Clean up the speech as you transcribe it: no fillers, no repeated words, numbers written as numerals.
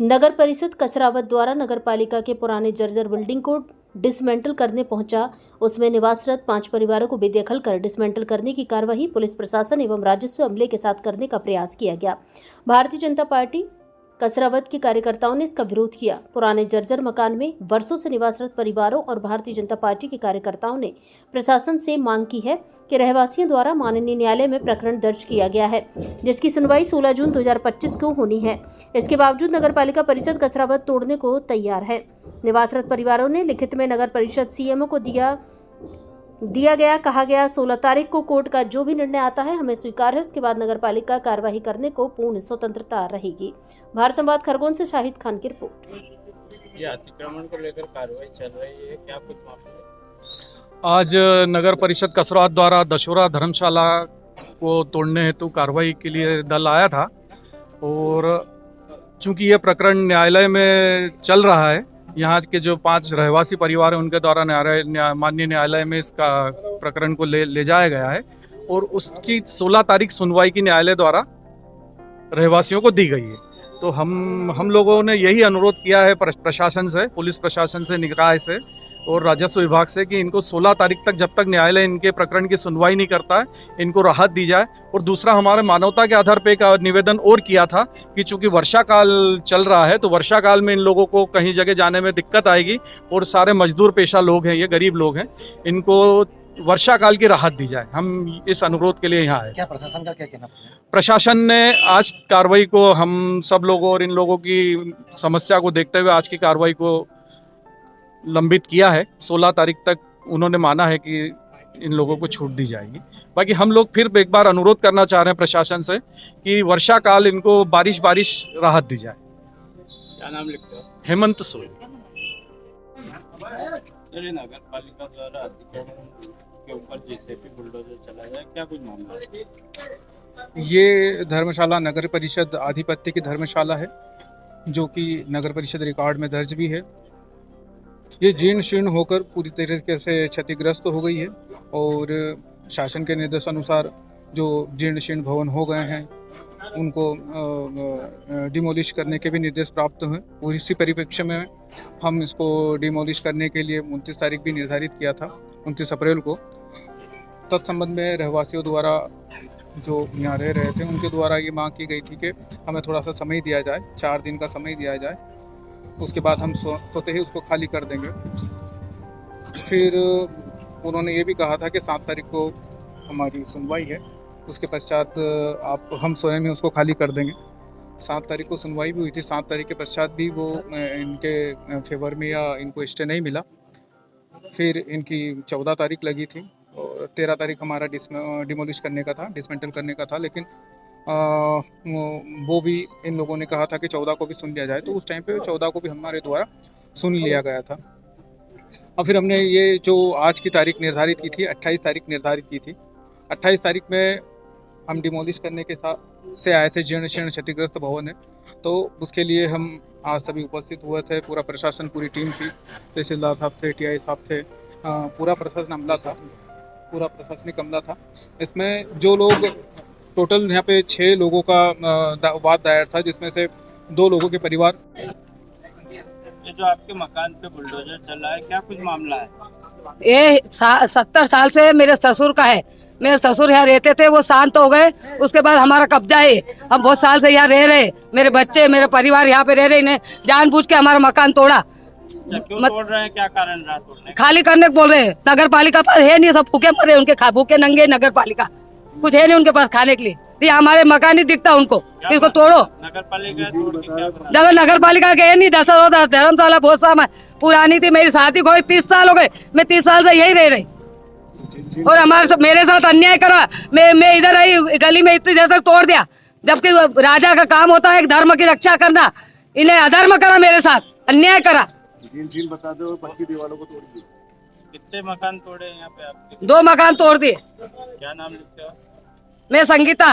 नगर परिषद कसरावत द्वारा नगर पालिका के पुराने जर्जर बिल्डिंग को डिसमेंटल करने पहुंचा। उसमें निवासरत 5 परिवारों को बेदखल कर डिसमेंटल करने की कार्यवाही पुलिस प्रशासन एवं राजस्व अमले के साथ करने का प्रयास किया गया। भारतीय जनता पार्टी कसरावत के कार्यकर्ताओं ने इसका विरोध किया। पुराने जर्जर मकान में वर्षों से निवासरत परिवारों और भारतीय जनता पार्टी के कार्यकर्ताओं ने प्रशासन से मांग की है कि रहवासियों द्वारा माननीय न्यायालय में प्रकरण दर्ज किया गया है, जिसकी सुनवाई 16 जून 2025 को होनी है। इसके बावजूद नगर पालिका परिषद कसरावत तोड़ने को तैयार है। निवासरत परिवारों ने लिखित में नगर परिषद सीएमओ को दिया गया, कहा गया 16 तारीख को कोर्ट का जो भी निर्णय आता है हमें स्वीकार है। उसके बाद नगर पालिका कार्रवाई करने को पूर्ण स्वतंत्रता रहेगी। भारत संवाद खरगोन से शाहिद खान की रिपोर्ट। ये अतिक्रमण को लेकर कार्रवाई चल रही है, क्या कुछ मामला? आज नगर परिषद कसरावत द्वारा दशहरा धर्मशाला को तोड़ने हेतु कार्रवाई के लिए दल आया था और चूंकि ये प्रकरण न्यायालय में चल रहा है, यहाँ के जो 5 रहवासी परिवार हैं उनके द्वारा माननीय न्यायालय में इसका प्रकरण को ले जाया गया है और उसकी 16 तारीख सुनवाई की न्यायालय द्वारा रहवासियों को दी गई है। तो हम लोगों ने यही अनुरोध किया है प्रशासन से, पुलिस प्रशासन से, निकाय से और राजस्व विभाग से कि इनको 16 तारीख तक जब तक न्यायालय इनके प्रकरण की सुनवाई नहीं करता है इनको राहत दी जाए। और दूसरा, हमारे मानवता के आधार पर एक निवेदन और किया था कि चूंकि वर्षा काल चल रहा है तो वर्षा काल में इन लोगों को कहीं जगह जाने में दिक्कत आएगी और सारे मजदूर पेशा लोग हैं, ये गरीब लोग हैं, इनको वर्षा काल की राहत दी जाए। हम इस अनुरोध के लिए यहाँ आए। क्या प्रशासन का क्या कहना? प्रशासन ने आज कार्रवाई को, हम सब लोगों और इन लोगों की समस्या को देखते हुए आज की कार्रवाई को लंबित किया है। 16 तारीख तक उन्होंने माना है कि इन लोगों को छूट दी जाएगी। बाकी हम लोग फिर एक बार अनुरोध करना चाह रहे हैं प्रशासन से कि वर्षा काल इनको बारिश राहत दी जाए। क्या नाम लिखते हो? हेमंत सोई। नगर पालिका द्वारा अतिक्रमण के ऊपर जेसीबी बुलडोजर चला जाए, क्या कुछ मामला है? ये धर्मशाला नगर परिषद आधिपत्य की धर्मशाला है जो कि नगर परिषद रिकॉर्ड में दर्ज भी है। ये जीर्ण शीर्ण होकर पूरी तरीके से क्षतिग्रस्त हो गई है और शासन के निर्देशानुसार जो जीर्ण शीर्ण भवन हो गए हैं उनको डिमोलिश करने के भी निर्देश प्राप्त हुए और इसी परिप्रेक्ष्य में हम इसको डिमोलिश करने के लिए 29 तारीख भी निर्धारित किया था, 29 अप्रैल को। तत्संबंध में रहवासियों द्वारा जो यहाँ रह रहे थे उनके द्वारा ये मांग की गई थी कि हमें थोड़ा सा समय दिया जाए, 4 दिन का समय दिया जाए, उसके बाद हम स्वतः ही उसको खाली कर देंगे। फिर उन्होंने ये भी कहा था कि 7 तारीख को हमारी सुनवाई है, उसके पश्चात हम स्वयं ही उसको खाली कर देंगे। 7 तारीख को सुनवाई भी हुई थी, 7 तारीख के पश्चात भी वो इनके फेवर में या इनको स्टे नहीं मिला। फिर इनकी 14 तारीख लगी थी और 13 तारीख हमारा डिमोलिश करने का था, डिसमेंटल करने का था, लेकिन वो भी इन लोगों ने कहा था कि 14 को भी सुन लिया जाए। तो उस टाइम पे 14 को भी हमारे द्वारा सुन लिया गया था। और फिर हमने ये जो आज की तारीख निर्धारित की थी, 28 तारीख निर्धारित की थी। 28 तारीख में हम डिमोलिश करने के साथ से आए थे, जीर्ण शीर्ण क्षतिग्रस्त भवन है, तो उसके लिए हम आज सभी उपस्थित हुए थे। पूरा प्रशासन, पूरी टीम थी, तहसीलदार साहब थे, टीआई साहब थे, पूरा प्रशासन अमला था, पूरा प्रशासनिक अमला था। इसमें जो लोग टोटल यहाँ पे 6 लोगों का वाद दायर था, जिसमें से 2 लोगों के परिवार। ये जो आपके मकान पे बुलडोजर चल रहा है, क्या कुछ मामला है? ये 70 साल से मेरे ससुर का है। मेरे ससुर यहाँ रहते थे, वो शांत हो गए, उसके बाद हमारा कब्जा है। हम बहुत साल से यहाँ रह रहे, मेरे बच्चे, मेरे परिवार यहाँ पे रह रहे। इन्हें जानबूझ के हमारा मकान तोड़ा। क्यों तोड़ रहे हैं, क्या कारण रहा तोड़ने? खाली करने को बोल रहे हैं। नगर पालिका पास है नहीं, सब भूखे मरे, उनके भूखे नंगे। नगर पालिका कुछ है नहीं उनके पास खाने के लिए। ये हमारे मकान नहीं दिखता उनको, इसको तोड़ो। नगर पालिका तोड़ के क्या बना? जगह नगर पालिका के नहीं, दशहरा धर्मशाला बहुत समय पुरानी थी। मेरी शादी को 30 साल हो गए, मैं 30 साल से यही रह रही और मेरे साथ अन्याय करा। मैं इधर आई गली में इतनी देर तक तोड़ दिया, जबकि राजा का काम होता है धर्म की रक्षा करना। इन्हें अधर्म करा, मेरे साथ अन्याय करा। बता दो, पक्की दीवारों को तोड़ दी। कितने मकान तोड़े यहाँ पे आपके? 2 मकान तोड़ दिए। क्या नाम लिखते हो? मैं संगीता।